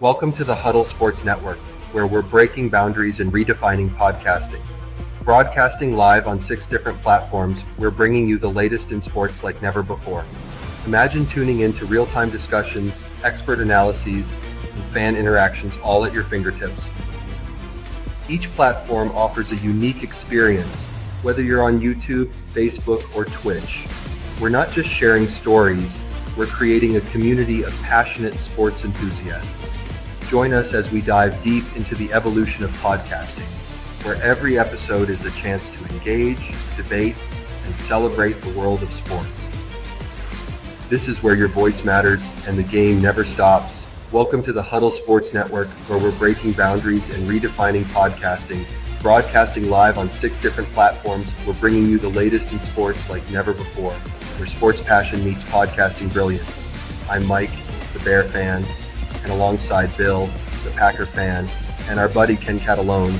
Welcome to the Huddle Sports Network, where we're breaking boundaries and redefining podcasting. Broadcasting live on 6 different platforms, we're bringing you the latest in sports like never before. Imagine tuning into real-time discussions, expert analyses, and fan interactions all at your fingertips. Each platform offers a unique experience, whether you're on YouTube, Facebook, or Twitch. We're not just sharing stories, we're creating a community of passionate sports enthusiasts. Join us as we dive deep into the evolution of podcasting, where every episode is a chance to engage, debate, and celebrate the world of sports. This is where your voice matters and the game never stops. Welcome to the Huddle Sports Network, where we're breaking boundaries and redefining podcasting. Broadcasting live on 6 different platforms, we're bringing you the latest in sports like never before, where sports passion meets podcasting brilliance. I'm Mike, the Bear fan, and alongside Bill, the Packer fan, and our buddy Ken Catalone,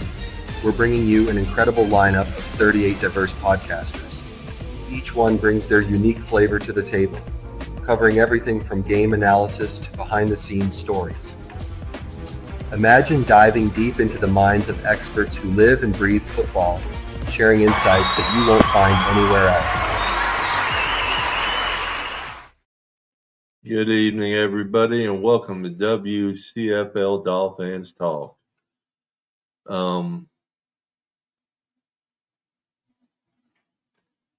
we're bringing you an incredible lineup of 38 diverse podcasters. Each one brings their unique flavor to the table, covering everything from game analysis to behind-the-scenes stories. Imagine diving deep into the minds of experts who live and breathe football, sharing insights that you won't find anywhere else. Good evening, everybody, and welcome to WCFL DolFans Talk.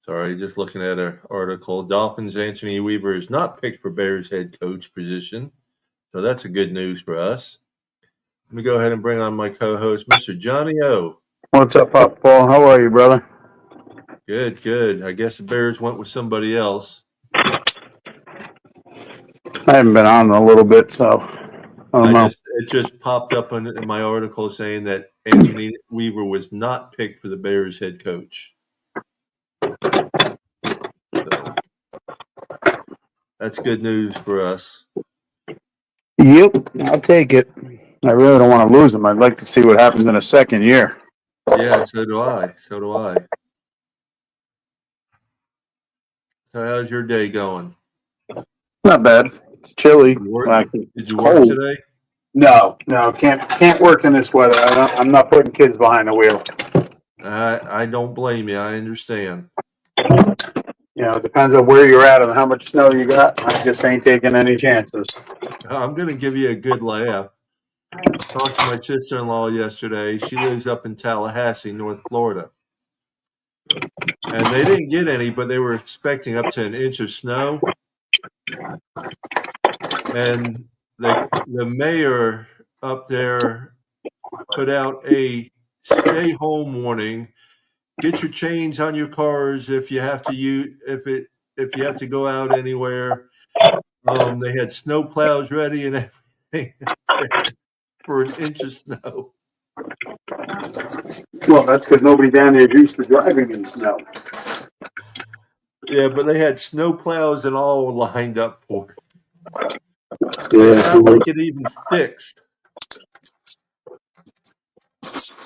Sorry, just looking at our article. Dolphins Anthony Weaver is not picked for Bears head coach position, so that's a good news for us. Let me go ahead and bring on my co-host, Mr. Johnny O. What's up, Pop Paul? How are you, brother? Good. I guess the Bears went with somebody else. I haven't been on in a little bit, so I don't know. It just popped up in my article saying that Anthony Weaver was not picked for the Bears head coach. So, that's good news for us. Yep, I'll take it. I really don't want to lose him. I'd like to see what happens in a second year. Yeah, so do I. So how's your day going? Not bad. It's chilly. Did you work cold today? No, can't work in this weather. I'm not putting kids behind the wheel. I don't blame you. I understand. You know, it depends on where you're at and how much snow you got. I just ain't taking any chances. I'm going to give you a good laugh. I talked to my sister-in-law yesterday. She lives up in Tallahassee, North Florida. And they didn't get any, but they were expecting up to an inch of snow. And the mayor up there put out a stay home warning. Get your chains on your cars if you have to go out anywhere. They had snow plows ready and everything for an inch of snow. Well, that's because nobody down there is used to driving in snow. Yeah, but they had snow plows and all lined up for it. Yeah, it's not like it even sticks.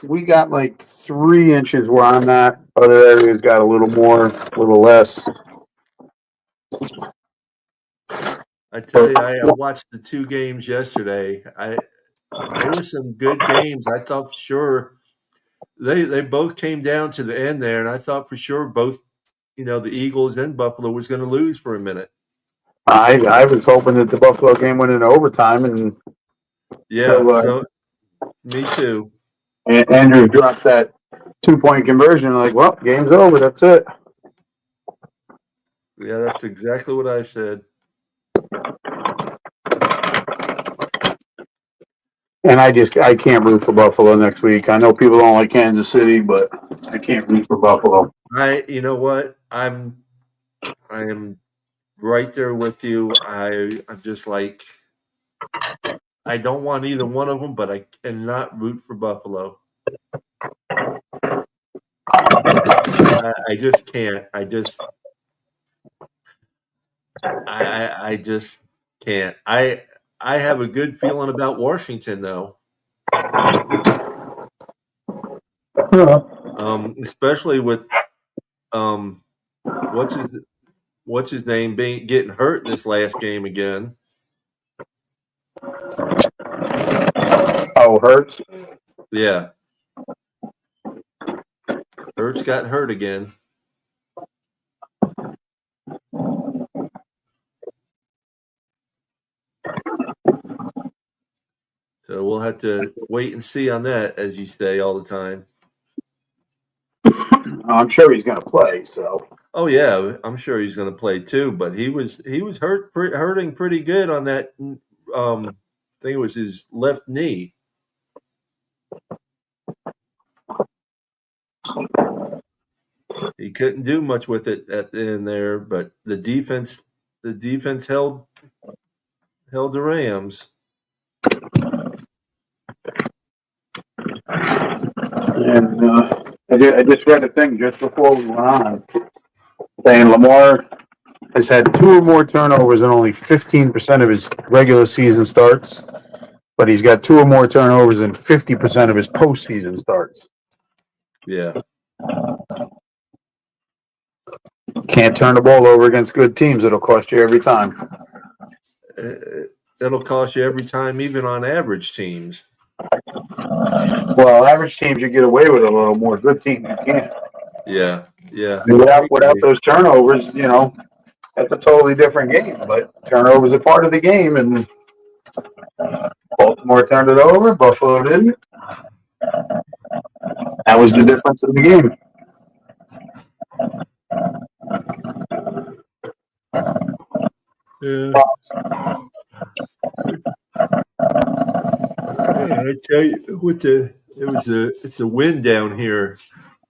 We got like 3 inches where I'm at. Other areas got a little more, a little less. I tell you, I watched the 2 games yesterday. There were some good games. I thought for sure they both came down to the end there, and I thought for sure both, the Eagles and Buffalo was going to lose for a minute. I was hoping that the Buffalo game went into overtime, and so me too. And Andrew dropped that 2-point conversion. Like, well, game's over. That's it. Yeah, that's exactly what I said. And I can't root for Buffalo next week. I know people don't like Kansas City, but I can't root for Buffalo. You know what? I am right there with you. I'm just like, I don't want either one of them, but I cannot root for Buffalo. I just can't. I just can't. I have a good feeling about Washington, though. Especially with what's his name getting hurt this last game again. Oh, Hurts. Yeah. Hurts got hurt again. So we'll have to wait and see on that, as you say all the time. I'm sure he's going to play. So. Oh yeah, I'm sure he's going to play too. But he was hurting pretty good on that. I think it was his left knee. He couldn't do much with it at the end there, but the defense held the Rams. And I just read a thing just before we went on saying Lamar has had 2 or more turnovers in only 15% of his regular season starts, but he's got 2 or more turnovers in 50% of his postseason starts. Yeah. Can't turn the ball over against good teams. It'll cost you every time. It'll cost you every time, even on average teams. Well, average teams you get away with a little more. Good teams you can't. Yeah, yeah. Without those turnovers, that's a totally different game. But turnovers are part of the game, and Baltimore turned it over. Buffalo didn't. That was the difference in the game. Yeah. Man, I tell you, it's a wind down here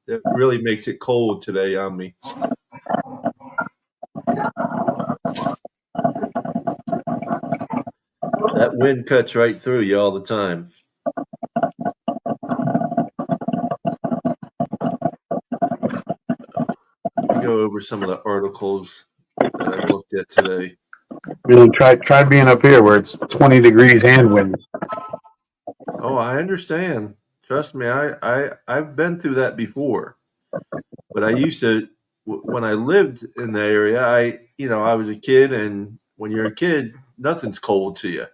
that really makes it cold today on me. That wind cuts right through you all the time. Let me go over some of the articles that I looked at today. Try being up here where it's 20 degrees and wind. Oh, I understand. Trust me, I've been through that before. But I used to, when I lived in the area, I was a kid, and when you're a kid, nothing's cold to you.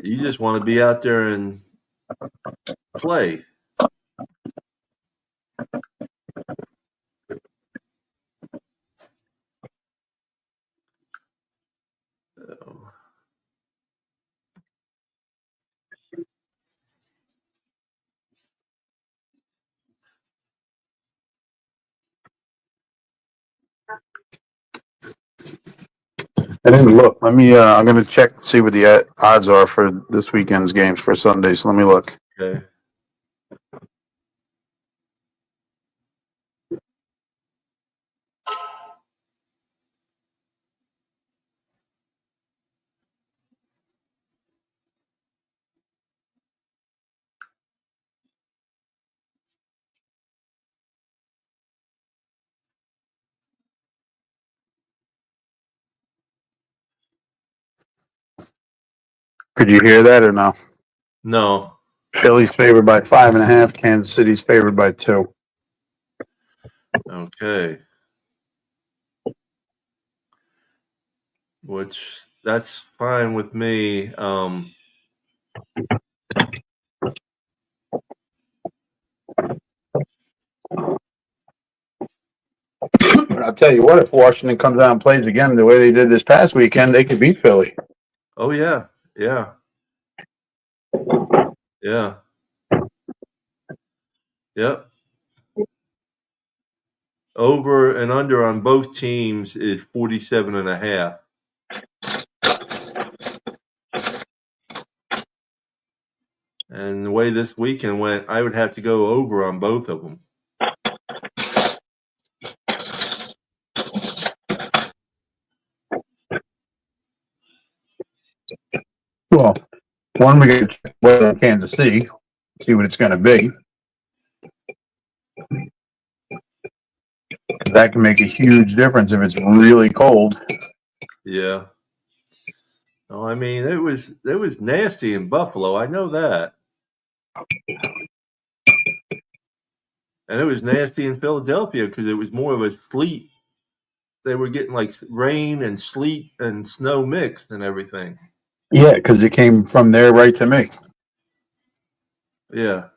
You just want to be out there and play. I didn't look. Let me. I'm going to check to see what the odds are for this weekend's games for Sunday. So let me look. Okay. Could you hear that or no? No. Philly's favored by 5.5. Kansas City's favored by 2. Okay. Which that's fine with me. I'll tell you what, if Washington comes out and plays again the way they did this past weekend, they could beat Philly. Oh yeah, yeah, yeah, yep. Over and under on both teams is 47.5. And the way this weekend went, I would have to go over on both of them. Well, one we got to check weather in Kansas City, see what it's going to be. That can make a huge difference if it's really cold. Yeah. Oh, I mean, it was nasty in Buffalo. I know that. And it was nasty in Philadelphia because it was more of a sleet they were getting like rain and sleet and snow mixed and everything. Yeah, because it came from there right to me. Yeah.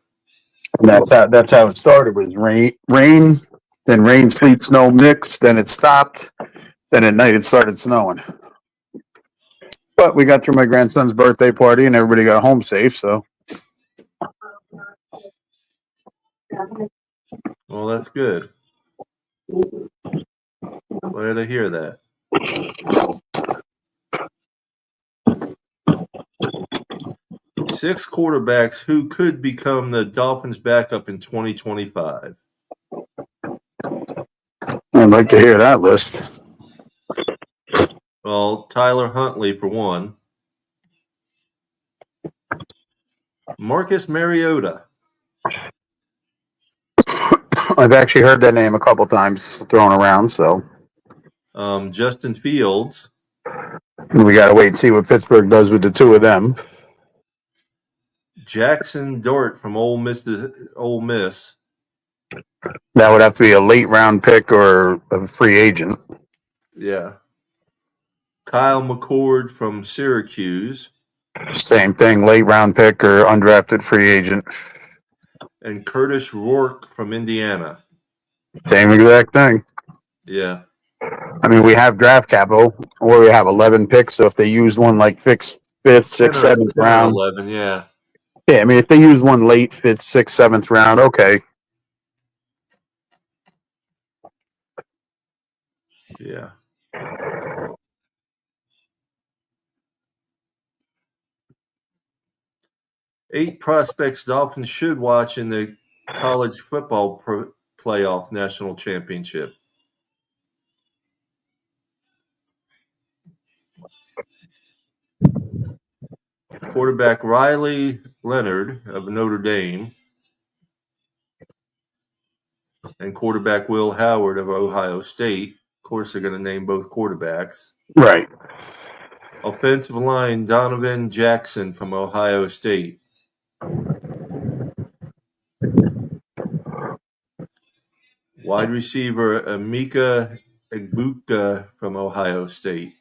And that's how it started. Was rain, then rain, sleet, snow mixed. Then it stopped. Then at night it started snowing. But we got through my grandson's birthday party and everybody got home safe. So Well, that's good. Glad to hear that. 6 quarterbacks who could become the Dolphins' backup in 2025. I'd like to hear that list. Well, Tyler Huntley for one. Marcus Mariota. I've actually heard that name a couple times thrown around. So Justin Fields. we got to wait and see what Pittsburgh does with the two of them. Jackson Dart from Ole Miss. That would have to be a late round pick or a free agent. Yeah. Kyle McCord from Syracuse. Same thing, late round pick or undrafted free agent. And Curtis Rourke from Indiana. Same exact thing. Yeah. I mean, we have draft capital, or we have 11 picks. So if they use one like fifth, sixth, seventh round, 11, yeah. Yeah, I mean, if they use one late, fifth, sixth, seventh round, okay. Yeah. Eight prospects Dolphins should watch in the college football playoff national championship. Quarterback Riley Leonard of Notre Dame and quarterback Will Howard of Ohio State. Of course, they're going to name both quarterbacks. Right. Offensive line Donovan Jackson from Ohio State. Wide receiver Emeka Egbuka from Ohio State.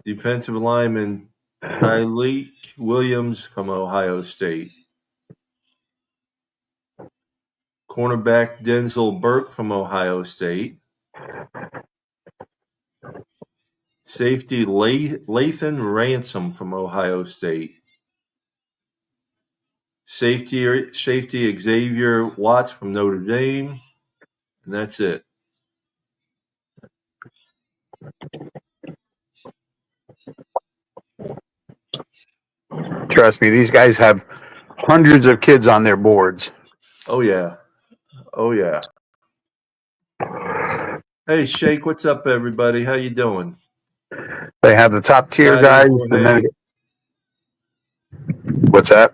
Defensive lineman Tyleek Williams from Ohio State. Cornerback Denzel Burke from Ohio State. Safety Lathan Ransom from Ohio State. Safety Xavier Watts from Notre Dame. And that's it. Trust me, these guys have hundreds of kids on their boards. Oh, yeah. Oh, yeah. Hey, Shake, what's up, everybody? How you doing? They have the top tier guys. And then, what's that?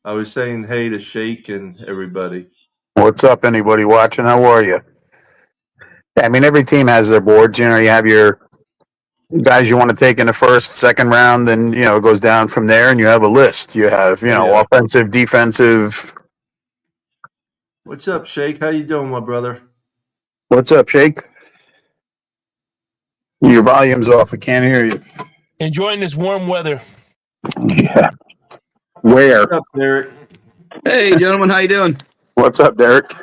I was saying hey to Shake and everybody. What's up, anybody watching? How are you? Yeah, I mean, every team has their boards. You know, you have your guys you want to take in the first, second round, then, you know, it goes down from there, and you have a list. You have, you know, offensive, defensive. What's up, Shake? How you doing, my brother? What's up, Shake? Your volume's off. I can't hear you. Enjoying this warm weather. Yeah. Where? What's up, Derek? Hey, gentlemen, how you doing? What's up, Derek?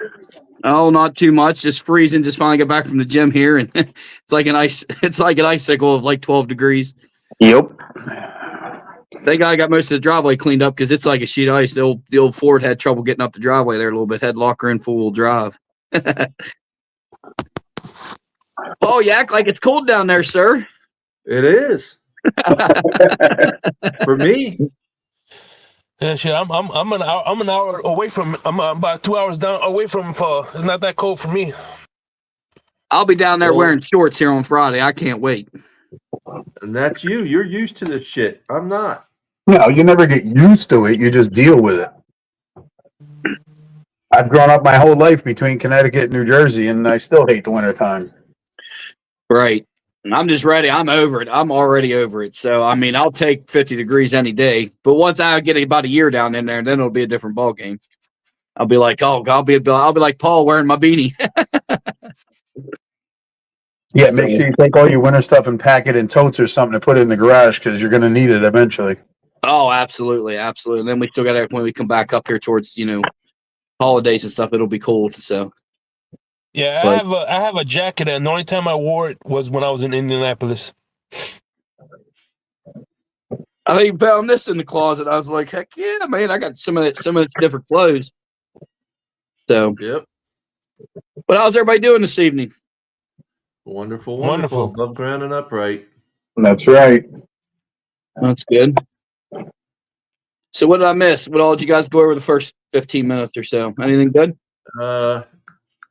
Oh, not too much. Just freezing. Just finally got back from the gym here, and it's like an icicle of like 12 degrees. Yep. Thank God I got most of the driveway cleaned up because it's like a sheet of ice. The old Ford had trouble getting up the driveway there a little bit. Had locker in full wheel drive. Oh, you act like it's cold down there, sir. It is. For me. Yeah, shit. I'm an hour away from. I'm about 2 hours down away from. It's not that cold for me. I'll be down there wearing shorts here on Friday. I can't wait. And that's you. You're used to this shit. I'm not. No, you never get used to it. You just deal with it. I've grown up my whole life between Connecticut and New Jersey, and I still hate the wintertime. Right. And I'm just ready. I'm over it. I'm already over it. So, I mean, I'll take 50 degrees any day. But once I get about a year down in there, then it'll be a different ballgame. I'll be like, oh, I'll be like Paul wearing my beanie. Yeah, make sure you take all your winter stuff and pack it in totes or something to put it in the garage because you're going to need it eventually. Oh, absolutely. And then we still got it when we come back up here towards, holidays and stuff. It'll be cold. So, Yeah, I have a jacket, and the only time I wore it was when I was in Indianapolis. I think found this in the closet. I was like, heck yeah, man! I got some of its different clothes. So, Yep. But how's everybody doing this evening? Wonderful. Wonderful. Above ground and upright. That's right. That's good. So what did I miss? What all did you guys go over the first 15 minutes or so? Anything good?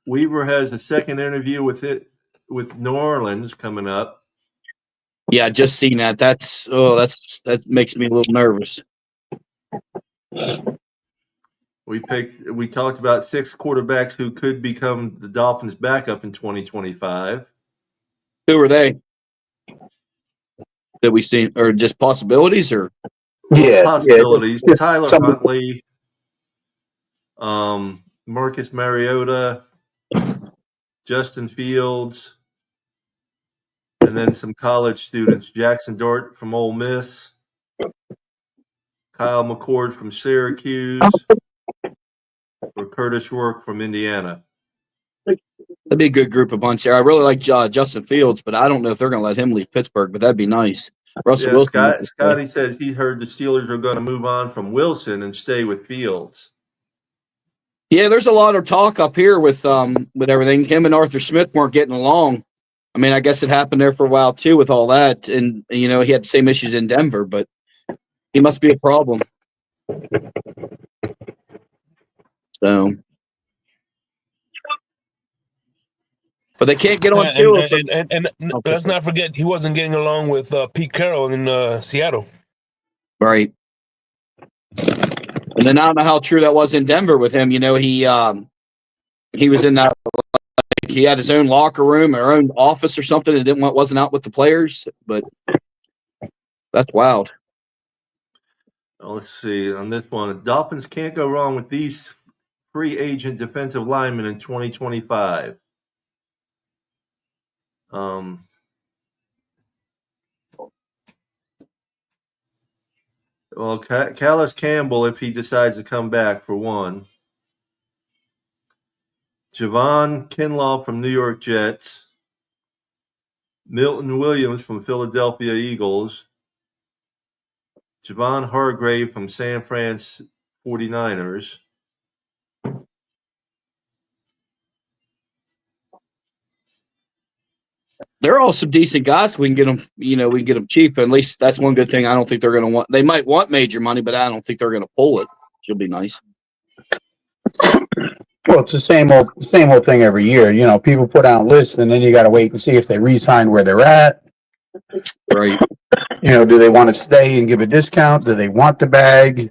Weaver has a second interview with New Orleans coming up. Yeah, just seen that. That makes me a little nervous. We talked about 6 quarterbacks who could become the Dolphins' backup in 2025. Who are they? That we seen, or just possibilities, or possibilities. Yeah. Tyler Huntley, Marcus Mariota, Justin Fields, and then some college students: Jackson Dart from Ole Miss, Kyle McCord from Syracuse, or Curtis Rourke from Indiana. that'd be a good group of bunch there. I really like Justin Fields, but I don't know if they're going to let him leave Pittsburgh. But that'd be nice. Russell Wilson. Scotty says he heard the Steelers are going to move on from Wilson and stay with Fields. Yeah, there's a lot of talk up here with everything. Him and Arthur Smith weren't getting along. I mean, I guess it happened there for a while too with all that, and he had the same issues in Denver, but he must be a problem. So, but they can't get on field. And let's not forget he wasn't getting along with Pete Carroll in Seattle. Right. And then I don't know how true that was in Denver with him. He was in that. He had his own locker room or own office or something, and wasn't out with the players. But that's wild. Let's see on this one. Dolphins can't go wrong with these free agent defensive linemen in 2025. Well, Calais Campbell, if he decides to come back, for one. Javon Kinlaw from New York Jets. Milton Williams from Philadelphia Eagles. Javon Hargrave from San Fran 49ers. They're all some decent guys. We can get them, we can get them cheap. At least that's one good thing. I don't think they're going to want. They might want major money, but I don't think they're going to pull it. It'll be nice. Well, it's the same old thing every year. People put out lists, and then you got to wait and see if they re-sign where they're at. Right. Do they want to stay and give a discount? Do they want the bag?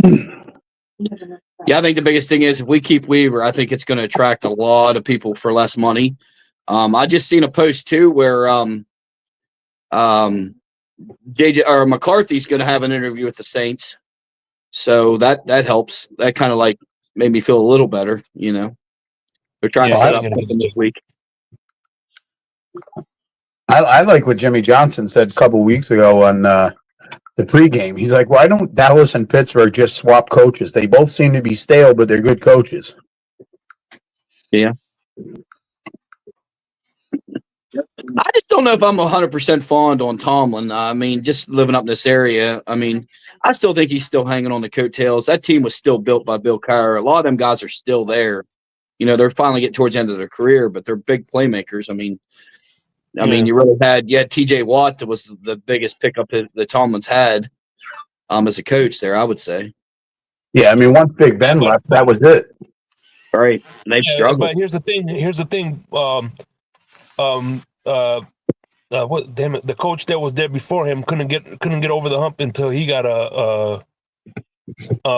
Yeah, I think the biggest thing is if we keep Weaver, I think it's going to attract a lot of people for less money. I just seen a post too where JJ or McCarthy's going to have an interview with the Saints, so that helps. That kind of made me feel a little better. They're trying to set up something this week. I like what Jimmy Johnson said a couple weeks ago on the pregame. He's like, "Why don't Dallas and Pittsburgh just swap coaches? They both seem to be stale, but they're good coaches." Yeah. I just don't know if I'm 100% fond on Tomlin. I mean, just living up in this area, I still think he's still hanging on the coattails. That team was still built by Bill Cowher. A lot of them guys are still there. They're finally getting towards the end of their career, but they're big playmakers. You really had TJ Watt that was the biggest pickup that Tomlin's had as a coach there, I would say. Yeah, once Big Ben left, that was it. Right. They struggled. But here's the thing. What? Damn it! The coach that was there before him couldn't get over the hump until he got a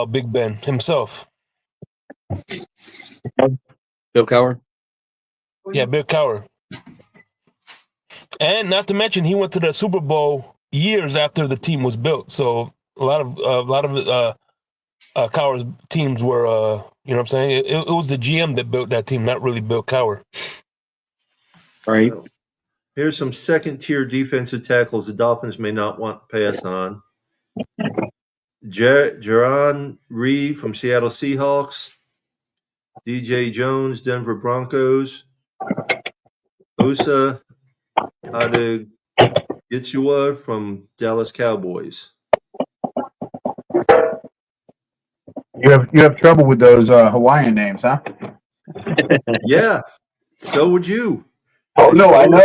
Big Ben himself. Bill Cowher. Yeah, Bill Cowher. And not to mention, he went to the Super Bowl years after the team was built. So a lot of Cowher's teams were. You know what I'm saying? It was the GM that built that team, not really Bill Cowher. Right. Here's some second-tier defensive tackles the Dolphins may not want to pass on. Jaron Reed from Seattle Seahawks. DJ Jones, Denver Broncos. Osa Adegitsua from Dallas Cowboys. You have trouble with those Hawaiian names, huh? Yeah, so would you. Oh no, I know.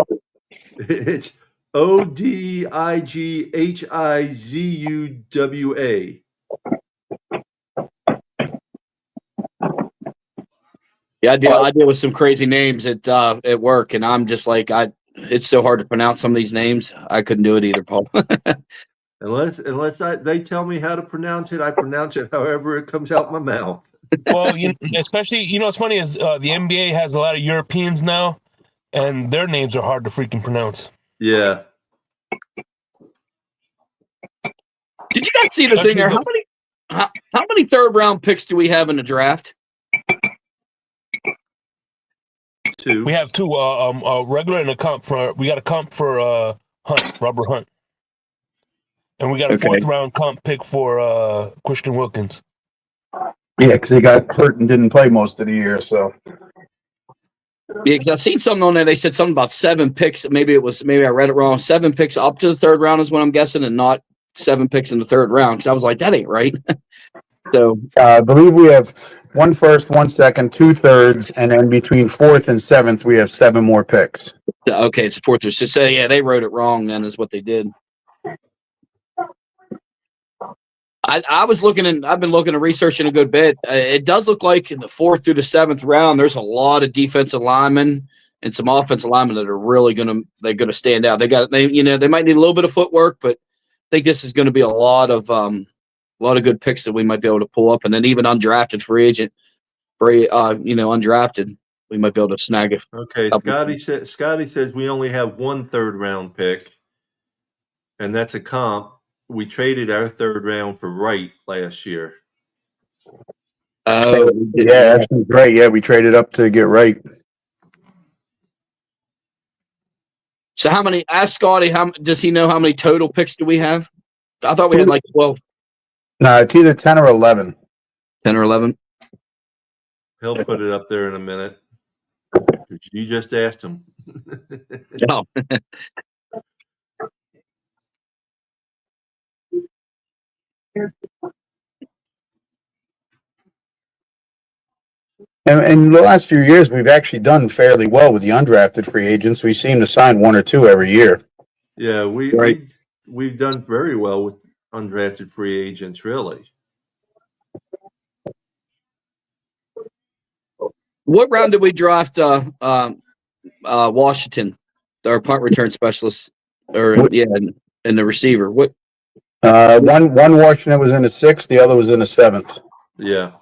It's Odighiziuwa. Yeah, I deal with some crazy names at work, and I'm just like, it's so hard to pronounce some of these names. I couldn't do it either, Paul. Unless they tell me how to pronounce it, I pronounce it however it comes out my mouth. Well, especially, what's funny is the NBA has a lot of Europeans now, and their names are hard to freaking pronounce. Yeah. Did you guys see the thing there? How many third round picks do we have in the draft? 2. We have 2, a regular and a comp for. We got a comp for Robert Hunt, and we got a 4th round comp pick for Christian Wilkins. Yeah, because he got hurt and didn't play most of the year. So Yeah, because I've seen something on there. They said something about 7 picks. Maybe I read it wrong. 7 picks up to the 3rd round is what I'm guessing, and not 7 picks in the 3rd round. Because I was like, that ain't right. So I believe we have 1 first, 1 second, 2 thirds, and then between 4th and 7th, we have 7 more picks. okay, it's 4th. Just say, yeah, they wrote it wrong. Then is what they did. I've been looking and researching a good bit. It does look like in the 4th through the 7th round, there's a lot of defensive linemen and some offensive linemen that are really gonna stand out. They might need a little bit of footwork, but I think this is going to be a lot of good picks that we might be able to pull up, and then even undrafted free agent, undrafted, we might be able to snag it. Okay, Scotty says we only have 1 3rd round pick, and that's a comp. We traded our 3rd round for Wright last year. Oh, yeah, that's great. Yeah, we traded up to get Wright. So how many? Ask Scotty. How does he know how many total picks do we have? I thought we had like 12. No, it's either 10 or 11. 10 or 11. He'll put it up there in a minute. You just asked him. No. And in the last few years, we've actually done fairly well with the undrafted free agents. We seem to sign 1 or 2 every year. Yeah, we've done very well with undrafted free agents, really. What round did we draft Washington, our punt return specialist, and the receiver? What? One Washington was in the 6th, the other was in the 7th. Yeah.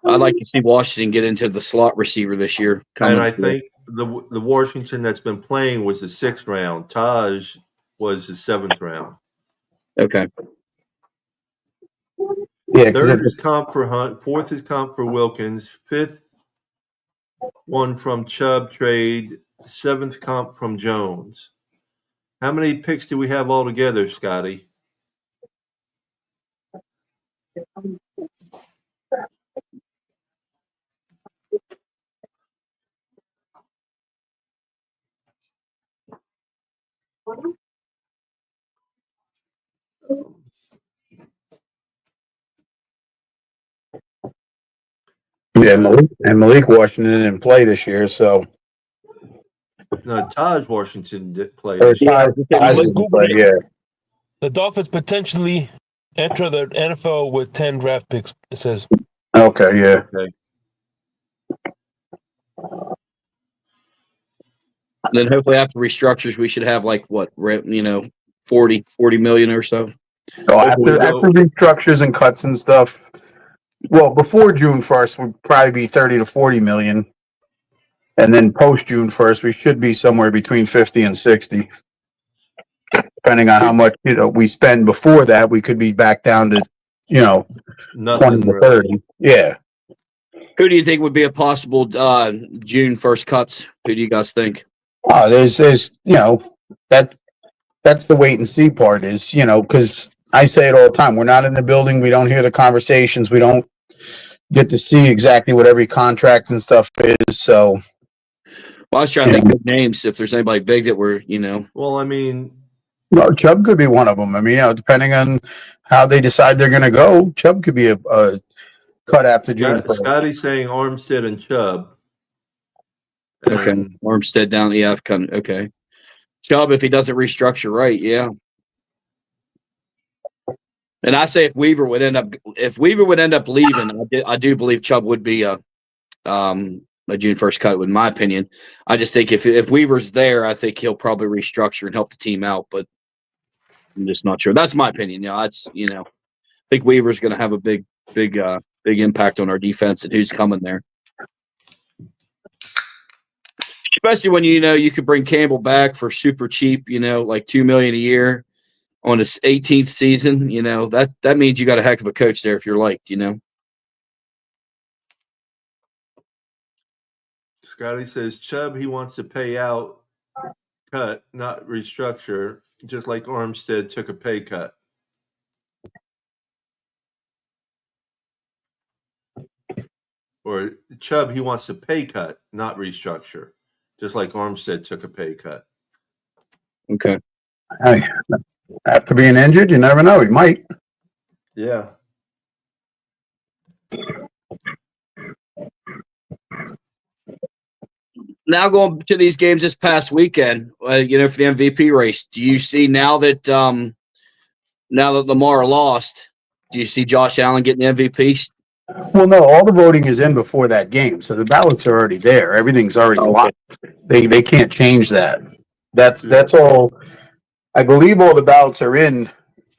I'd like to see Washington get into the slot receiver this year. And I think the Washington that's been playing was the 6th round. Taj was the 7th round. Okay. Yeah, 3rd is comp for Hunt. 4th is comp for Wilkins. 5th, one from Chubb trade. 7th comp from Jones. How many picks do we have altogether, Scotty? Yeah, Malik Washington didn't play this year, so. No, Taj Washington did play. Let's Google it. Yeah. The Dolphins potentially enter the NFL with 10 draft picks, it says. Okay, yeah. Okay. And then hopefully after restructures, we should have 40 million or so. So after restructures and cuts and stuff, well, before June 1st would probably be 30 to 40 million. And then post June 1st, we should be somewhere between 50 and 60. Depending on how much, we spend before that, we could be back down to, 20 Nothing to really. 30. Yeah. Who do you think would be a possible June 1st cuts? Who do you guys think? Oh, there's, that's the wait and see part is, because I say it all the time. We're not in the building. We don't hear the conversations. We don't get to see exactly what every contract and stuff is. So, Well, I was trying to think big names. If there's anybody big that we're, Well, I mean, Chubb could be one of them. I mean, depending on how they decide they're going to go, Chubb could be a cut after June 1st. Scotty's saying Armstead and Chubb. okay, Armstead down. Yeah, okay. Chubb, if he doesn't restructure right, yeah. And I say if Weaver would end up leaving, I do believe Chubb would be a June 1st cut, in my opinion. I just think if Weaver's there, I think he'll probably restructure and help the team out, but I'm just not sure. That's my opinion. I think Weaver's going to have a big impact on our defense and who's coming there. Especially when you could bring Campbell back for super cheap, like $2 million a year on his 18th season. That means you got a heck of a coach there if you're liked. Scotty says Chubb, he wants to pay out, cut, not restructure, just like Armstead took a pay cut. Or Chubb, he wants to pay cut, not restructure, just like Armstead took a pay cut. Okay. Hey, after being injured, you never know. He might. Yeah. Now going to these games this past weekend, for the MVP race, do you see now that Lamar lost, do you see Josh Allen getting the MVP? Well, no, all the voting is in before that game, so the ballots are already there. Everything's already locked. They can't change that. That's all. I believe all the ballots are in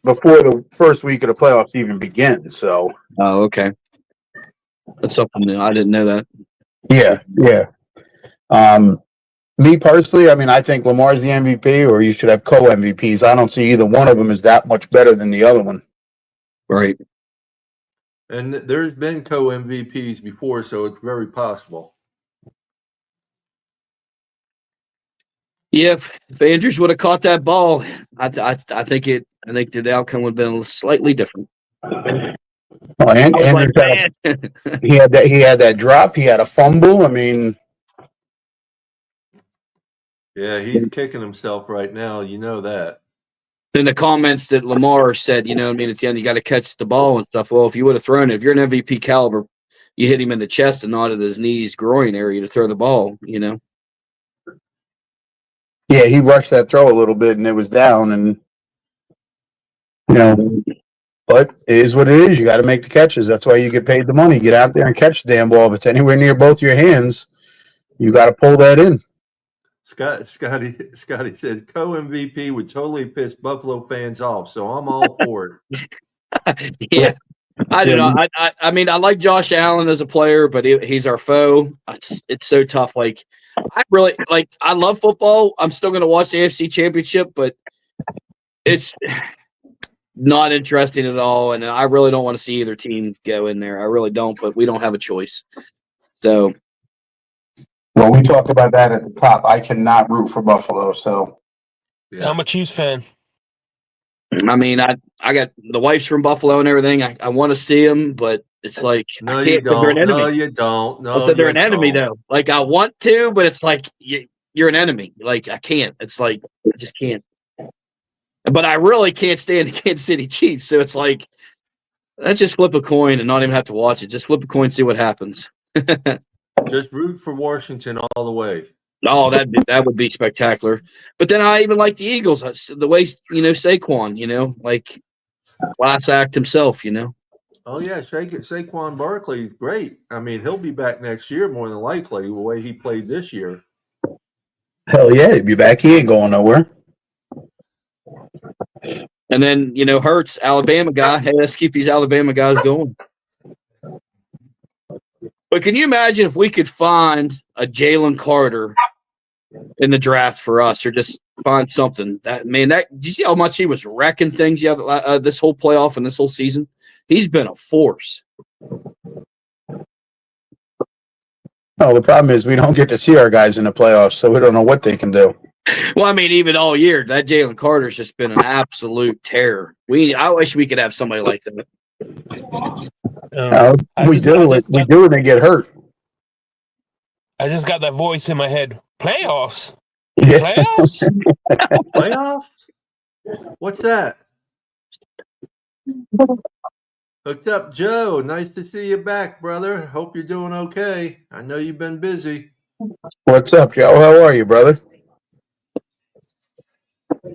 before the first week of the playoffs even begins. So. Oh, okay. That's something new. I didn't know that. Yeah. Me personally, I mean, I think Lamar's the MVP, or you should have co-MVPs. I don't see either one of them is that much better than the other one. Right. And there's been co-MVPs before, so it's very possible. Yeah, if Andrews would have caught that ball, I think the outcome would have been slightly different. Well, Andrews he had that drop. He had a fumble. I mean, yeah, he's kicking himself right now. You know that. In the comments that Lamar said, at the end, you got to catch the ball and stuff. Well, if you would have thrown it, if you're an MVP caliber, you hit him in the chest and not at his knees, groin area to throw the ball, Yeah, he rushed that throw a little bit and it was down, and but it is what it is. You got to make the catches. That's why you get paid the money. Get out there and catch the damn ball. If it's anywhere near both your hands, you got to pull that in. Scotty said co-MVP would totally piss Buffalo fans off, so I'm all for it. Yeah, I do not. I mean, I like Josh Allen as a player, but he's our foe. It's so tough. Like, I love football. I'm still going to watch the AFC Championship, but it's not interesting at all. And I really don't want to see either team go in there. I really don't, but we don't have a choice. So. Well, we talked about that at the top. I cannot root for Buffalo, so. Yeah. I'm a Chiefs fan. I mean, I got the wife's from Buffalo and everything. I want to see them, but it's like no, I can't. You don't. They're an enemy. No, you don't. No, they're an enemy though. Like I want to, but it's like you're an enemy. Like I can't. It's like I just can't. But I really can't stand the Kansas City Chiefs. So it's like let's just flip a coin and not even have to watch it. Just flip a coin, see what happens. Just root for Washington all the way. Oh, that would be spectacular. But then I even like the Eagles. The way Saquon, like class act himself. Oh yeah, Saquon Barkley is great. I mean, he'll be back next year more than likely. The way he played this year. Hell yeah, he'll be back. He ain't going nowhere. And then Hurts, Alabama guy. Hey, let's keep these Alabama guys going. But can you imagine if we could find a Jalen Carter in the draft for us, or just find something. That did you see how much he was wrecking things this whole playoff and this whole season? He's been a force. No, the problem is we don't get to see our guys in the playoffs, so we don't know what they can do. Well, I mean, even all year, that Jalen Carter's just been an absolute terror. I wish we could have somebody like that. We do when they get hurt. I just got that voice in my head. Playoffs. Yeah. Playoffs? Playoffs? What's that? Hooked up, Joe. Nice to see you back, brother. Hope you're doing okay. I know you've been busy. What's up, Joe? How are you, brother?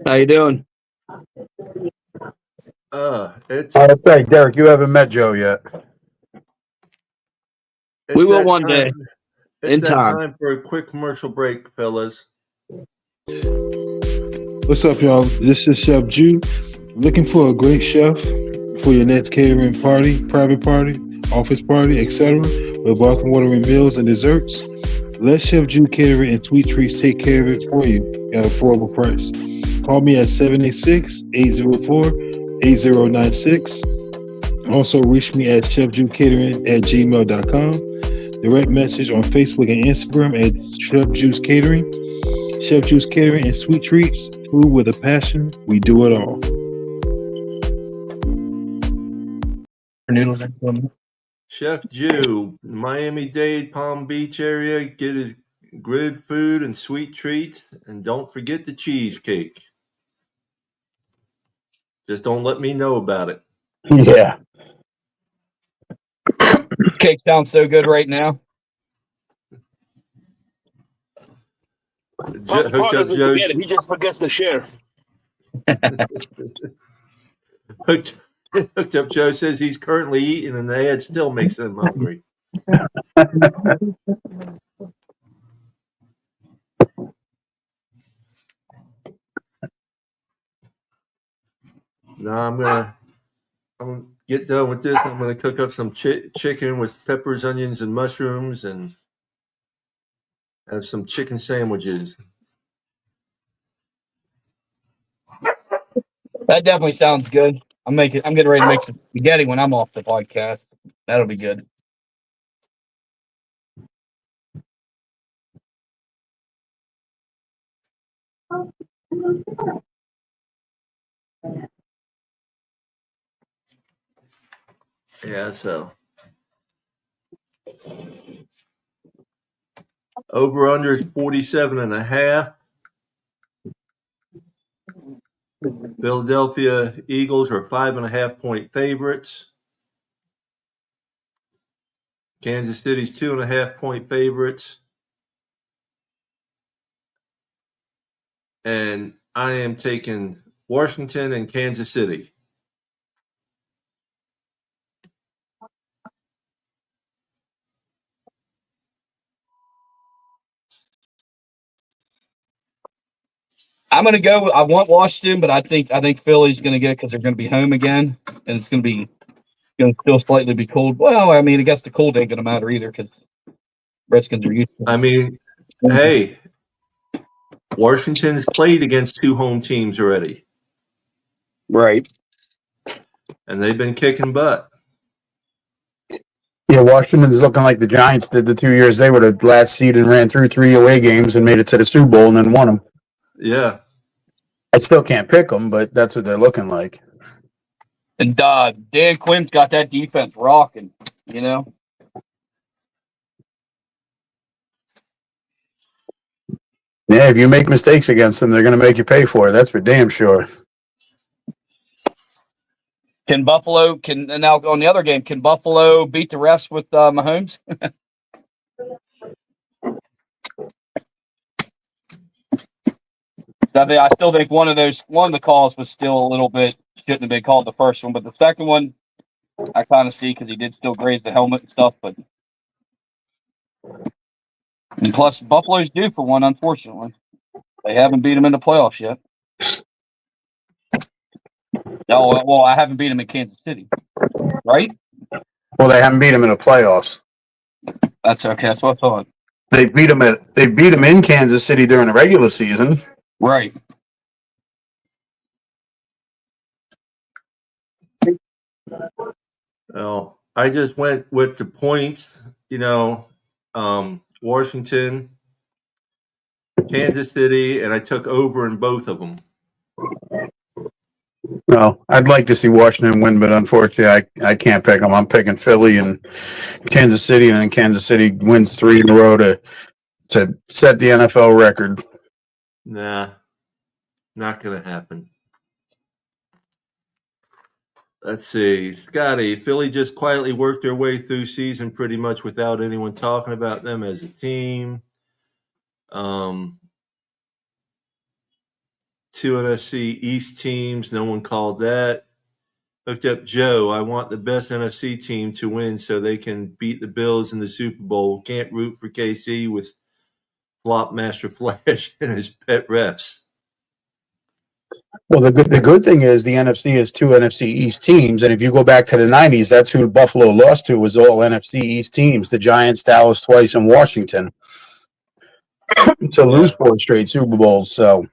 How you doing? It's Okay, Derek, you haven't met Joe yet. We will one day. It's that time for a quick commercial break, fellas. What's up, y'all? This is Chef Jew. Looking for a great chef for your next catering party, private party, office party, etc. with welcome watering meals and desserts? Let Chef Jew Catering and Sweet Treats take care of it for you at an affordable price. Call me at 786-804-8096. Also, reach me at chefjewcatering@gmail.com. Direct message on Facebook and Instagram at Chef Juice Catering. Chef Juice Catering and Sweet Treats. Food with a passion. We do it all. Chef Jew, Miami-Dade, Palm Beach area. Get his good food and sweet treats. And don't forget the cheesecake. Just don't let me know about it. Yeah. Cake sounds so good right now. Paul doesn't forget it. He just forgets to share. Hooked Up Joe says he's currently eating and the ad still makes him hungry. Now I'm gonna get done with this. I'm gonna cook up some chicken with peppers, onions, and mushrooms, and have some chicken sandwiches. That definitely sounds good. I'm getting ready to make some spaghetti when I'm off the podcast. That'll be good. Yeah, so over under is 47.5. Philadelphia Eagles are 5.5-point favorites. Kansas City's 2.5-point favorites. And I am taking Washington and Kansas City. I'm gonna go. I want Washington, but I think Philly's gonna get it because they're gonna be home again, and it's gonna still slightly be cold. Well, I mean, I guess the cold ain't gonna matter either because Redskins are used to it. I mean, hey, Washington's played against two home teams already. Right. And they've been kicking butt. Yeah, Washington's looking like the Giants did the 2 years they were the last seed and ran through 3 away games and made it to the Super Bowl and then won them. Yeah. I still can't pick them, but that's what they're looking like. And Dan Quinn's got that defense rocking, you know. Yeah, if you make mistakes against them, they're going to make you pay for it. That's for damn sure. Can Buffalo now on the other game? Can Buffalo beat the refs with Mahomes? I still think one of the calls was still a little bit shouldn't have been called the first one, but the second one I kind of see because he did still graze the helmet and stuff. But and plus Buffalo's due for one, unfortunately. They haven't beat him in the playoffs yet. No, well, I haven't beat him in Kansas City, right? Well, they haven't beat him in the playoffs. That's okay. That's what I thought. They beat him in Kansas City during the regular season. Right. Well, I just went with the points. Washington, Kansas City, and I took over in both of them. No, I'd like to see Washington win, but unfortunately, I can't pick them. I'm picking Philly and Kansas City, and then Kansas City wins 3 in a row to set the NFL record. Nah, not going to happen. Let's see. Scotty, Philly just quietly worked their way through season pretty much without anyone talking about them as a team. 2 NFC East teams, no one called that. Looked up Joe. I want the best NFC team to win so they can beat the Bills in the Super Bowl. Can't root for KC with Flop Master Flash and his pet refs. Well, the good thing is the NFC is 2 NFC East teams, and if you go back to the 90s, that's who Buffalo lost to, was all NFC East teams, the Giants, Dallas twice, and Washington. To lose 4 straight Super Bowls, so.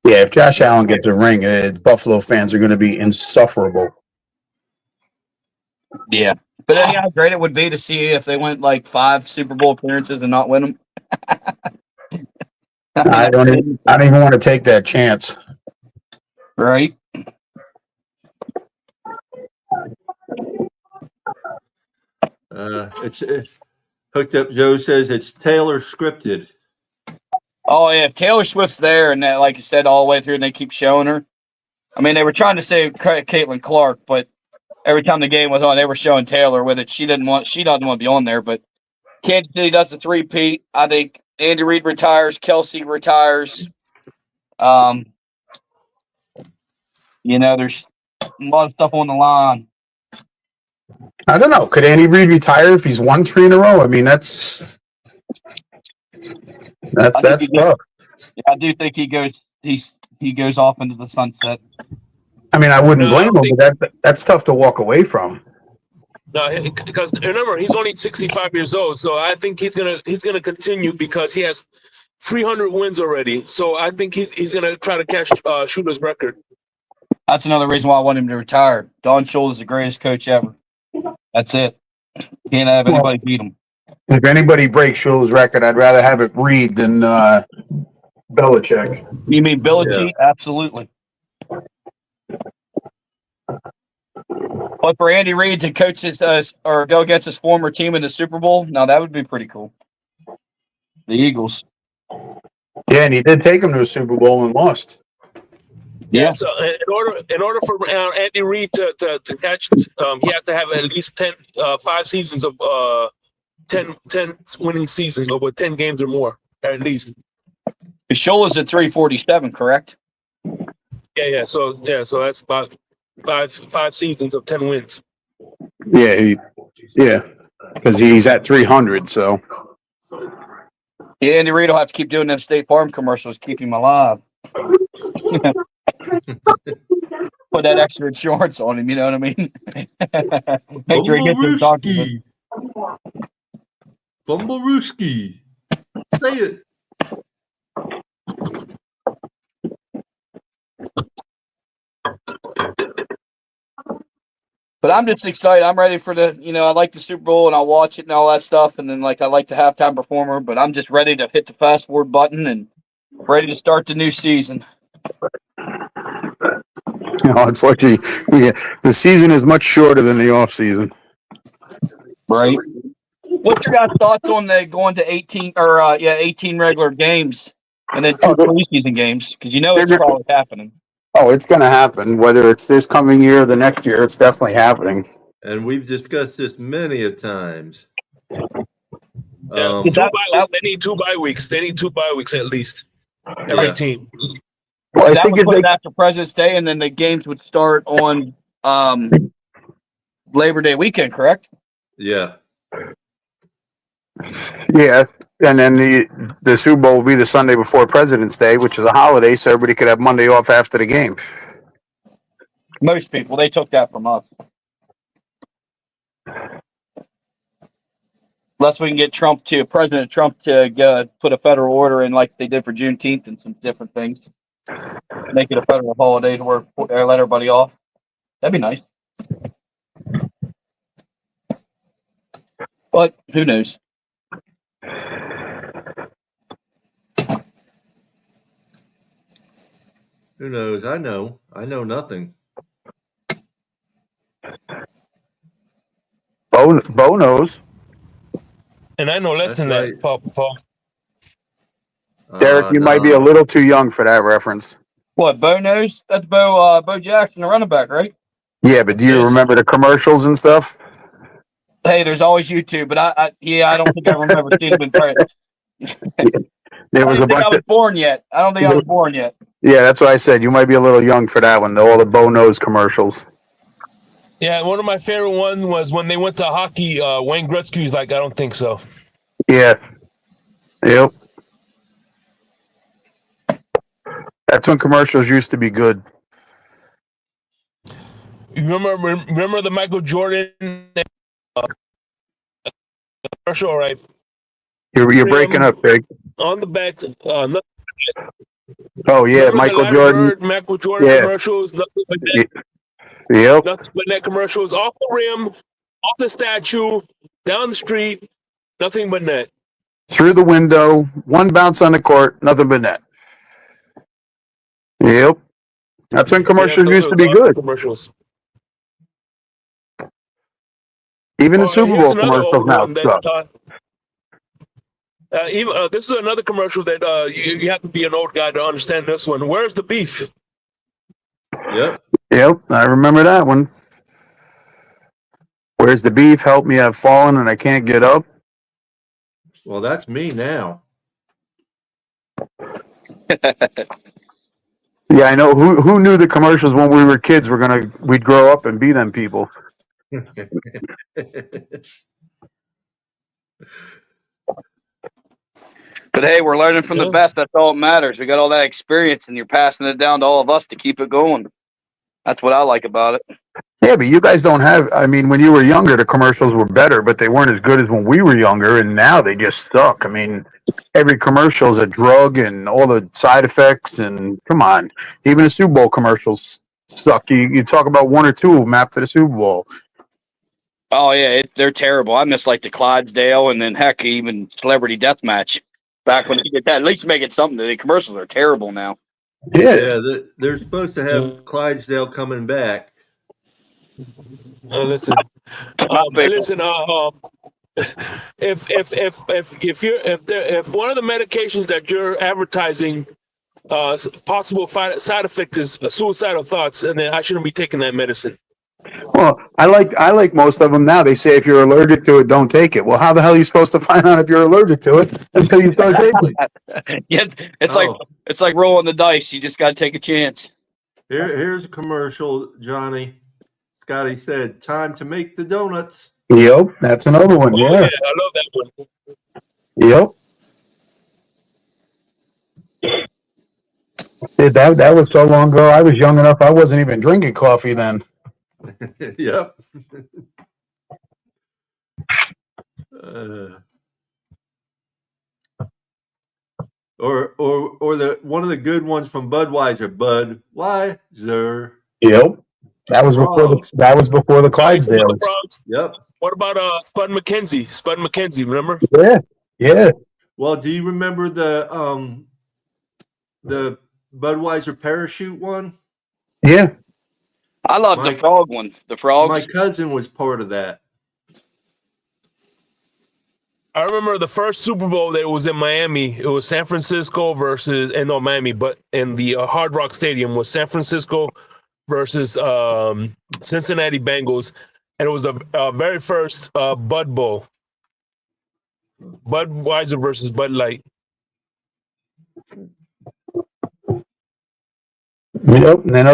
Yeah, if Josh Allen gets a ring, Buffalo fans are going to be insufferable. Yeah. But then, how great it would be to see if they went like 5 Super Bowl appearances and not win them. I don't even want to take that chance. Right. It's hooked up. Joe says it's Taylor scripted. Oh yeah, if Taylor Swift's there and that, like you said, all the way through, and they keep showing her. I mean, they were trying to save Caitlin Clark, but every time the game was on, they were showing Taylor with it. She doesn't want to be on there, but Kansas City does the 3-peat. I think Andy Reid retires, Kelsey retires. There's a lot of stuff on the line. I don't know. Could Andy Reid retire if he's won 3 in a row? I mean, that's tough. Yeah, I do think he goes off into the sunset. I mean, I wouldn't blame him, but that's tough to walk away from. No, because remember he's only 65 years old, so I think he's gonna continue because he has 300 wins already. So I think he's gonna try to catch Shooter's record. That's another reason why I want him to retire. Don Shula is the greatest coach ever. That's it. Can't have anybody beat him. If anybody breaks Shula's record, I'd rather have it Reid than Belichick. You mean Belichick? Yeah. Absolutely. But for Andy Reid to coach his or go against his former team in the Super Bowl, now that would be pretty cool. The Eagles. Yeah, and he did take them to a Super Bowl and lost. Yeah. So in order for Andy Reid to catch, he has to have at least 5 seasons of 10 winning seasons over 10 games or more at least. Shula's at 347, correct? Yeah. So that's about five seasons of 10 wins. Yeah, because he's at 300. So yeah, Andy Reid will have to keep doing them State Farm commercials, keep him alive. Put that extra insurance on him, you know what I mean? Make sure he gets his doctors. Bumblerooski. Say it. But I'm just excited. I'm ready for I like the Super Bowl and I'll watch it and all that stuff. And then, I like the halftime performer, but I'm just ready to hit the fast forward button and ready to start the new season. Unfortunately, the season is much shorter than the off season. Right. What's your guys' thoughts on going to 18 regular games and then 2 preseason games? Because it's probably happening. Oh, it's going to happen. Whether it's this coming year or the next year, it's definitely happening. And we've discussed this many a times. They need 2 bye weeks. They need 2 bye weeks at least. Every team. Well, that would put it after President's Day, and then the games would start on Labor Day weekend, correct? Yeah. Yeah, and then the Super Bowl will be the Sunday before President's Day, which is a holiday, so everybody could have Monday off after the game. Most people, they took that from us. Unless we can get President Trump to put a federal order in like they did for Juneteenth and some different things. Make it a federal holiday to work, let everybody off. That'd be nice. But who knows? Who knows? I know. I know nothing. Bo knows. And I know less That's than right. that, Paul. Derek, you might be a little too young for that reference. What, Bo knows? That's Bo Jackson, the running back, right? Yeah, but do you Yes. remember the commercials and stuff? Hey, there's always YouTube, but I don't think I remember seeing him in print. There was a I bunch was of. born yet. I don't think I was born yet. Yeah, that's what I said. You might be a little young for that one. All the Bo knows commercials. Yeah, one of my favorite ones was when they went to hockey. Wayne Gretzky's like, I don't think so. Yeah. Yep. That's when commercials used to be good. You remember the Michael Jordan commercial, right? You're breaking up, Craig. On the back. Oh yeah, Remember Michael the Jordan. Bird, Michael Jordan Yeah. commercials. Nothing but net. Yep. Nothing but net commercials. Off the rim, off the statue, down the street. Nothing but net. Through the window, one bounce on the court, nothing but net. Yep. That's when commercials those used are to be awesome good. Commercials. Even the Super Here's Bowl another commercials old now one suck. that this is another commercial that you have to be an old guy to understand this one. Where's the beef? Yep. Yep, I remember that one. Where's the beef? Help me, I've fallen and I can't get up. Well, that's me now. Yeah, I know. Who knew the commercials when we were kids we'd grow up and be them people. But hey, we're learning from the best. That's all that matters. We got all that experience, and you're passing it down to all of us to keep it going. That's what I like about it. Yeah, but you guys don't have. I mean, when you were younger, the commercials were better, but they weren't as good as when we were younger, and now they just suck. I mean, every commercial is a drug and all the side effects, and come on, even the Super Bowl commercials suck. You talk about one or two of them after the Super Bowl. Oh yeah, they're terrible. I miss like the Clydesdale, and then heck, even Celebrity Deathmatch. Back when they did that, at least make it something. The commercials are terrible now. Yeah, they're supposed to have Clydesdale coming back. Listen, if one of the medications that you're advertising, possible side effect is suicidal thoughts, and then I shouldn't be taking that medicine. Well, I like most of them now. They say if you're allergic to it, don't take it. Well, how the hell are you supposed to find out if you're allergic to it until you start taking it? Yeah, it's like rolling the dice. You just got to take a chance. Here's a commercial, Johnny. Scotty said, "Time to make the donuts." Yep, that's another one. Oh, yeah, I love that one. Yep. That was so long ago. I was young enough. I wasn't even drinking coffee then. Yep. Or the one of the good ones from Budweiser, Budweiser. Yep. That was before the Clydesdales. Yep. What about Spud McKenzie? Spud McKenzie, remember? Yeah. Well, do you remember the Budweiser parachute one? Yeah. I love the frog one. The frog. My cousin was part of that. I remember the first Super Bowl that was in Miami. It was San Francisco versus, and no, Miami, but in the Hard Rock Stadium was San Francisco versus Cincinnati Bengals, and it was the very first Bud Bowl. Budweiser versus Bud Light. Yep. And then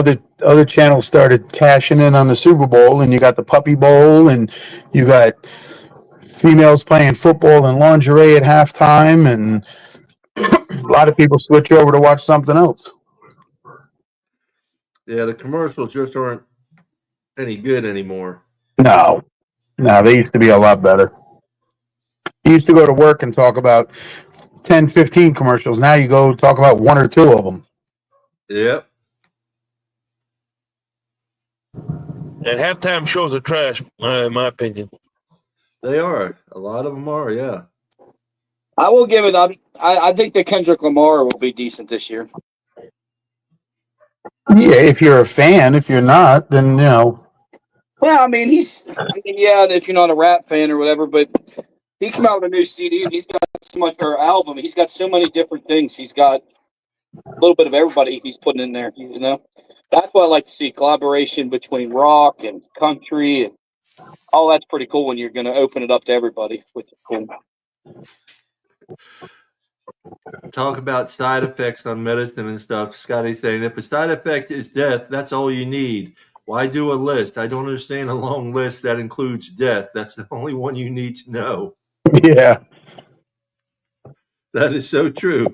other channels started cashing in on the Super Bowl, and you got the Puppy Bowl, and you got females playing football in lingerie at halftime, and a lot of people switch over to watch something else. Yeah, the commercials just aren't any good anymore. No, they used to be a lot better. You used to go to work and talk about 10, 15 commercials. Now you go talk about one or two of them. Yep. And halftime shows are trash, in my opinion. They are. A lot of them are, yeah. I will give it up. I think that Kendrick Lamar will be decent this year. Yeah, if you're a fan. If you're not, then Well, I mean, yeah, if you're not a rap fan or whatever, but he came out with a new CD and he's got so much, or album. He's got so many different things. He's got a little bit of everybody he's putting in there, That's what I like to see, collaboration between rock and country and all that's pretty cool when you're going to open it up to everybody, which is cool. Talk about side effects on medicine and stuff. Scotty saying if a side effect is death, that's all you need. Why do a list? I don't understand a long list that includes death. That's the only one you need to know. yeah. That is so true.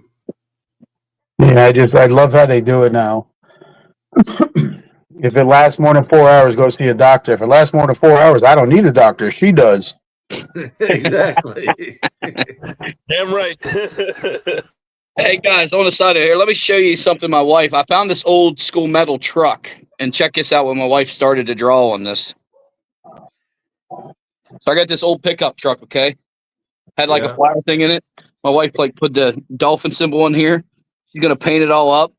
Yeah, I love how they do it now. If it lasts more than 4 hours, go see a doctor. If it lasts more than 4 hours, I don't need a doctor. She does. Exactly. Damn right. Hey guys, on the side of here, let me show you something. My wife, I found this old school metal truck, and check this out. When my wife started to draw on this, so I got this old pickup truck. Okay, had like a flower thing in it. My wife put the dolphin symbol in here. She's gonna paint it all up,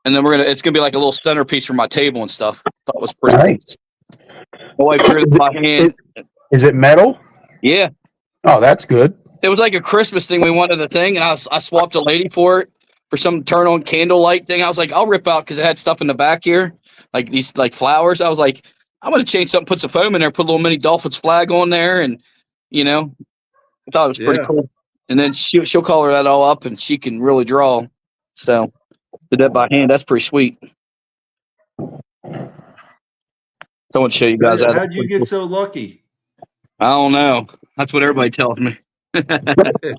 and then it's gonna be like a little centerpiece for my table and stuff. Thought it was pretty nice. My wife drew it by hand. Is it metal? Yeah. Oh, that's good. It was like a Christmas thing. We wanted a thing, and I swapped a lady for it for some turn on candlelight thing. I was like, I'll rip out because it had stuff in the back here, like these flowers. I was like, I'm gonna change something, put some foam in there, put a little mini Dolphins flag on there, and I thought it was pretty cool. And then she'll color that all up, and she can really draw. So did that by hand. That's pretty sweet. I want to show you guys that. How'd you get so lucky? I don't know. That's what everybody tells me.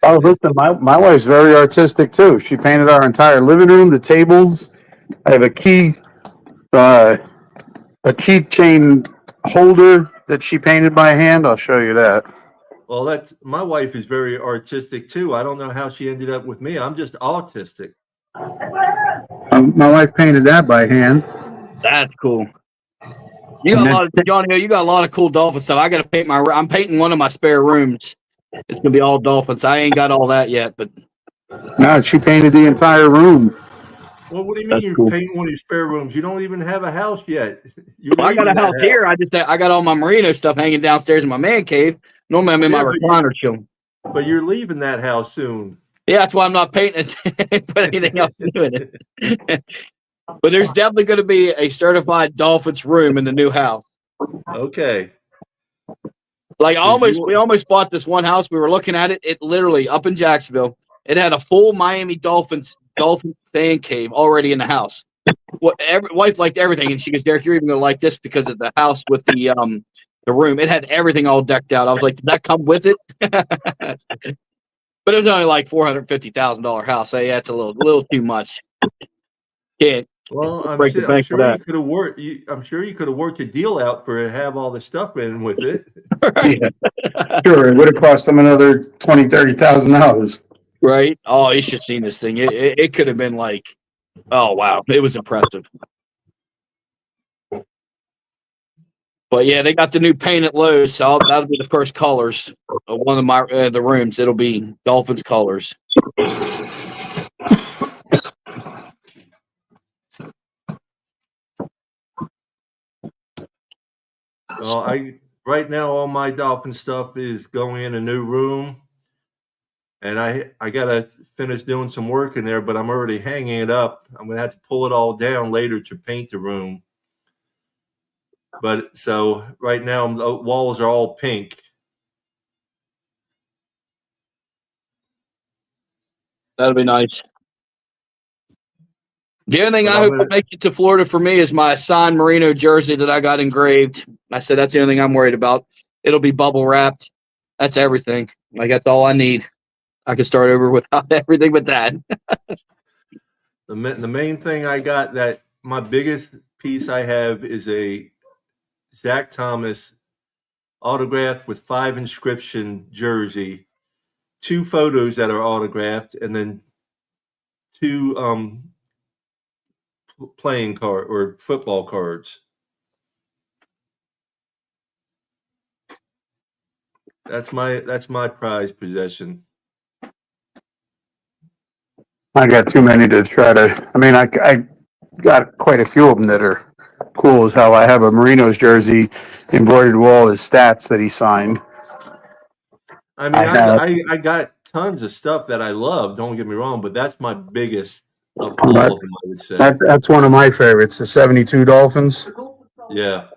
Oh, listen, my wife's very artistic too. She painted our entire living room, the tables. I have a keychain holder that she painted by hand. I'll show you that. Well, my wife is very artistic too. I don't know how she ended up with me. I'm just autistic. My wife painted that by hand. That's cool. You got Johnny. You got a lot of cool dolphin stuff. I got to paint I'm painting one of my spare rooms. It's gonna be all dolphins. I ain't got all that yet, but no, she painted the entire room. Well, what do you mean you're painting one of your spare rooms? You don't even have a house yet. I got a house here. I got all my merino stuff hanging downstairs in my man cave. Normally I'm in my recliner chilling. But you're leaving that house soon. Yeah, that's why I'm not painting it. Put anything else in it. But there's definitely going to be a certified Dolphins room in the new house. Okay. Like we almost bought this one house. We were looking at it. It literally up in Jacksonville. It had a full Miami Dolphin fan cave already in the house. Wife liked everything, and she goes, "Derek, you're even going to like this because of the house with the room. It had everything all decked out." I was like, "Did that come with it?" But it was only like $450,000 house. So yeah, it's a little too much. Can't. Well, I'm sure you could have worked. I'm sure you could have worked a deal out for it to have all the stuff in with it. Right. Yeah. Sure, it would have cost them another $20,000-$30,000. Right? Oh, you should have seen this thing. It could have been like, oh wow, it was impressive. But yeah, they got the new paint at Lowe's, so that'll be the first colors of one of the rooms. It'll be Dolphins colors. Well, right now all my Dolphin stuff is going in a new room, and I gotta finish doing some work in there, but I'm already hanging it up. I'm gonna have to pull it all down later to paint the room. But so right now the walls are all pink. That'll be nice. The only thing I hope will make it to Florida for me is my signed merino jersey that I got engraved. I said that's the only thing I'm worried about. It'll be bubble wrapped. That's everything. Like that's all I need. I can start over without everything but that. The main thing I got, that my biggest piece I have is a Zach Thomas autographed with 5 inscription jersey, 2 photos that are autographed, and then 2 playing card or football cards. That's my prized possession. I got too many to try to. I mean, I got quite a few of them that are cool as hell. I have a Marino's jersey embroidered with all his stats that he signed. I mean, I have I got tons of stuff that I love. Don't get me wrong, but that's my biggest of all of them. I would say. that's one of my favorites. The '72 Dolphins. Yeah.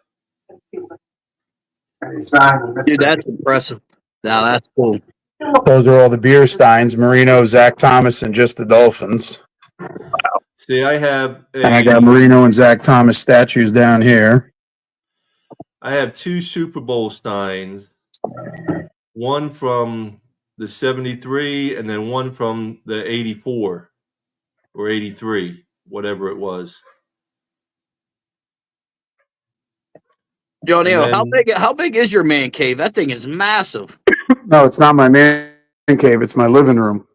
Dude, that's impressive. Now that's cool. Those are all the beer steins: Marino, Zach Thomas, and just the Dolphins. See, I have And I got Marino and Zach Thomas statues down here. I have 2 Super Bowl steins. One from the '73, and then one from the '84 or '83, whatever it was. Johnny, And how big is your man cave? That thing is massive. No, it's not my man cave. It's my living room.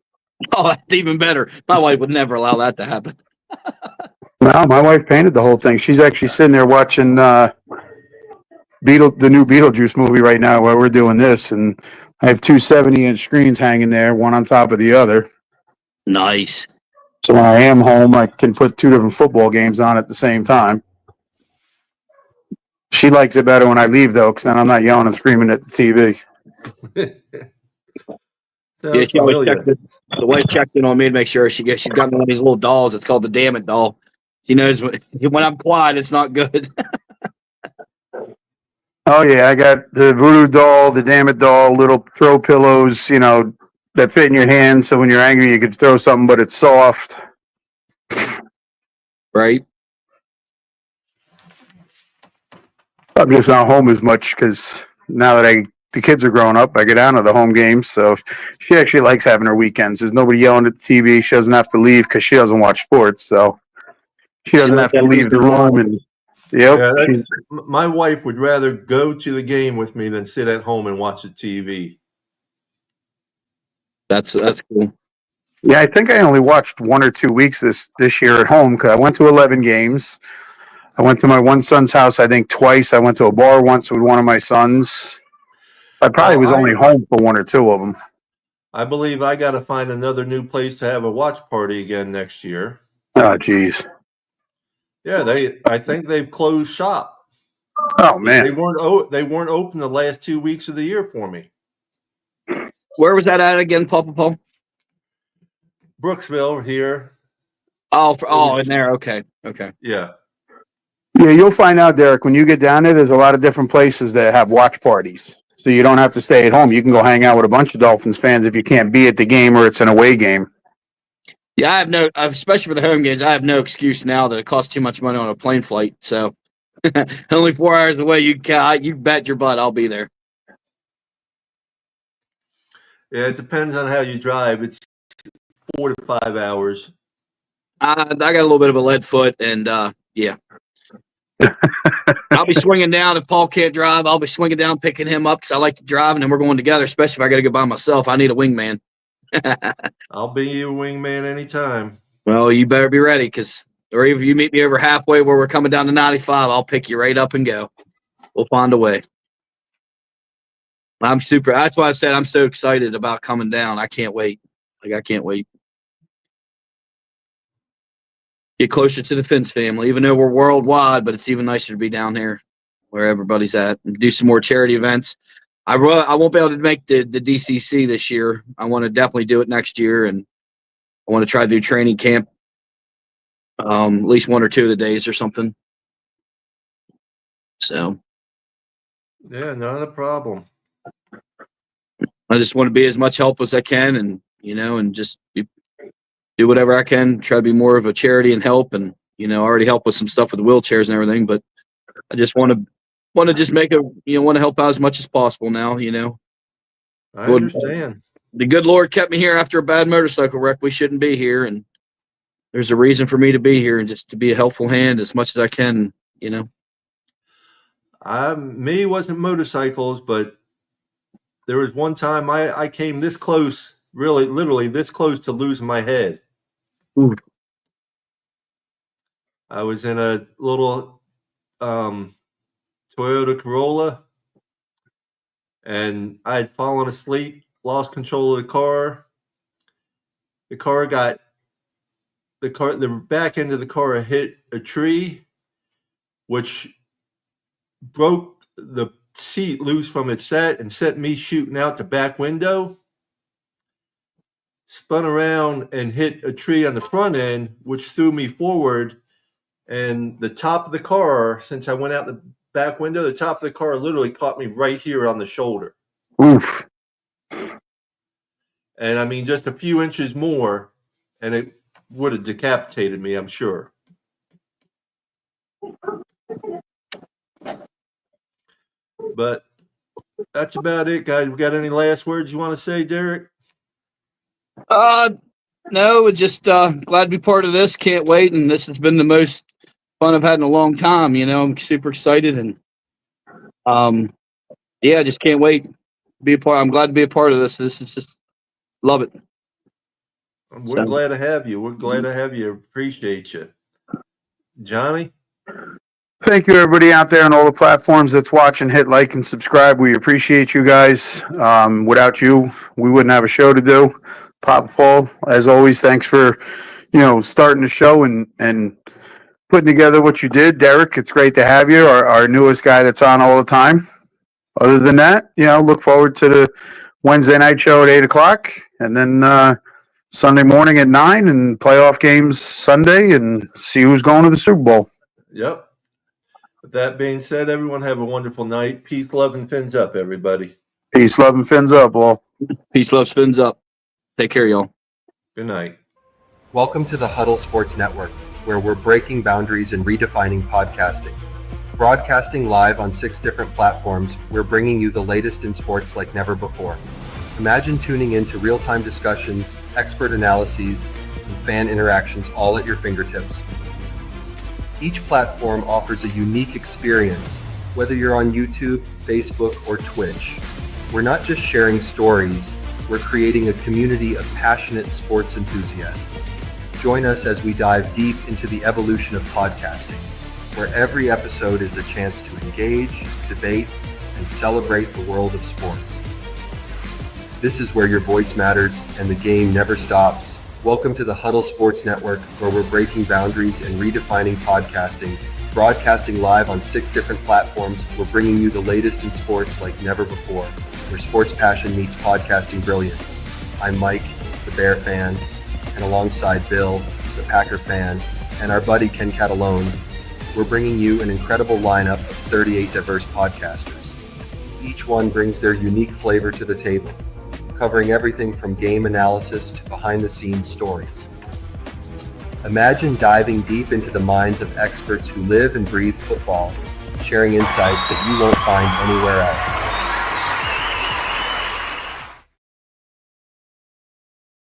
Oh, that's even better. My wife would never allow that to happen. No, my wife painted the whole thing. She's actually sitting there watching the new Beetlejuice movie right now while we're doing this, and I have 2 70-inch screens hanging there, one on top of the other. Nice. So when I am home, I can put 2 different football games on at the same time. She likes it better when I leave, though, because then I'm not yelling and screaming at the TV. Yeah, she always checked it. The wife checked in on me to make sure she's got one of these little dolls. It's called the Damn It doll. She knows when I'm quiet, it's not good. Oh, yeah, I got the voodoo doll, the damn it doll, little throw pillows, that fit in your hand. So when you're angry, you could throw something, but it's soft. Right? I'm just not home as much because now that the kids are growing up, I get down to the home games. So she actually likes having her weekends. There's nobody yelling at the TV. She doesn't have to leave because she doesn't watch sports. So she doesn't have to leave the room. And my wife would rather go to the game with me than sit at home and watch the TV. That's cool. Yeah, I think I only watched 1 or 2 weeks this year at home because I went to 11 games. I went to my one son's house, I think, twice. I went to a bar once with one of my sons. I probably was only home for 1 or 2 of them. I believe I got to find another new place to have a watch party again next year. Oh, geez. Yeah, I think they've closed shop. Oh, man. They weren't open the last 2 weeks of the year for me. Where was that at again, Paul? Brooksville here. Oh, in there. Okay. Yeah. Yeah, you'll find out, Derek, when you get down there, there's a lot of different places that have watch parties. So you don't have to stay at home. You can go hang out with a bunch of Dolphins fans if you can't be at the game or it's an away game. Yeah, especially for the home games, I have no excuse now that it costs too much money on a plane flight. So only 4 hours away, you bet your butt I'll be there. Yeah, it depends on how you drive. It's 4 to 5 hours. I got a little bit of a lead foot, and yeah. I'll be swinging down if Paul can't drive. I'll be swinging down, picking him up because I like to drive, and then we're going together. Especially if I got to go by myself, I need a wingman. I'll be your wingman anytime. Well, you better be ready or if you meet me over halfway where we're coming down to 95, I'll pick you right up and go. We'll find a way. That's why I said I'm so excited about coming down. I can't wait. I can't wait. Get closer to the Fins family, even though we're worldwide, but it's even nicer to be down here where everybody's at and do some more charity events. I won't be able to make the DCC this year. I want to definitely do it next year, and I want to try to do training camp at least 1 or 2 of the days or something. So Yeah, not a problem. I just want to be as much help as I can, and and just do whatever I can. Try to be more of a charity and help, and I already help with some stuff with the wheelchairs and everything. But I just want to just make want to help out as much as possible now. I understand. The good Lord kept me here after a bad motorcycle wreck. We shouldn't be here, and there's a reason for me to be here and just to be a helpful hand as much as I can. Me wasn't motorcycles, but there was one time I came this close, really, literally this close to losing my head. Ooh. I was in a little Toyota Corolla, and I had fallen asleep, lost control of the car. The back end of the car hit a tree, which broke the seat loose from its set and sent me shooting out the back window. Spun around and hit a tree on the front end, which threw me forward. And the top of the car, since I went out the back window, the top of the car literally caught me right here on the shoulder. Oof. And I mean, just a few inches more, and it would have decapitated me, I'm sure. But that's about it, guys. We got any last words you want to say, Derek? No, just glad to be part of this. Can't wait, and this has been the most fun I've had in a long time. You know, I'm super excited, and yeah, just can't wait to be a part. I'm glad to be a part of this. This is just love it. We're glad to have you. We're glad to have you. Appreciate you, Johnny. Thank you, everybody out there on all the platforms that's watching. Hit like and subscribe. We appreciate you guys. Without you, we wouldn't have a show to do. Papa Paul, as always, thanks for starting the show and putting together what you did. Derek, it's great to have you, our newest guy that's on all the time. Other than that, look forward to the Wednesday night show at 8:00, and then Sunday morning at 9, and playoff games Sunday, and see who's going to the Super Bowl. Yep. With that being said, everyone have a wonderful night. Peace, love, and fins up, everybody. Peace, love, and fins up, all. Peace, love, fins up. Take care, y'all. Good night. Welcome to the Huddle Sports Network, where we're breaking boundaries and redefining podcasting. Broadcasting live on 6 different platforms, we're bringing you the latest in sports like never before. Imagine tuning in to real-time discussions, expert analyses, and fan interactions all at your fingertips. Each platform offers a unique experience, whether you're on YouTube, Facebook, or Twitch. We're not just sharing stories, we're creating a community of passionate sports enthusiasts. Join us as we dive deep into the evolution of podcasting, where every episode is a chance to engage, debate, and celebrate the world of sports. This is where your voice matters and the game never stops. Welcome to the Huddle Sports Network, where we're breaking boundaries and redefining podcasting. Broadcasting live on 6 different platforms, we're bringing you the latest in sports like never before, where sports passion meets podcasting brilliance. I'm Mike, the Bear fan, and alongside Bill, the Packer fan, and our buddy Ken Catalone, we're bringing you an incredible lineup of 38 diverse podcasters. Each one brings their unique flavor to the table, covering everything from game analysis to behind-the-scenes stories. Imagine diving deep into the minds of experts who live and breathe football, sharing insights that you won't find anywhere else.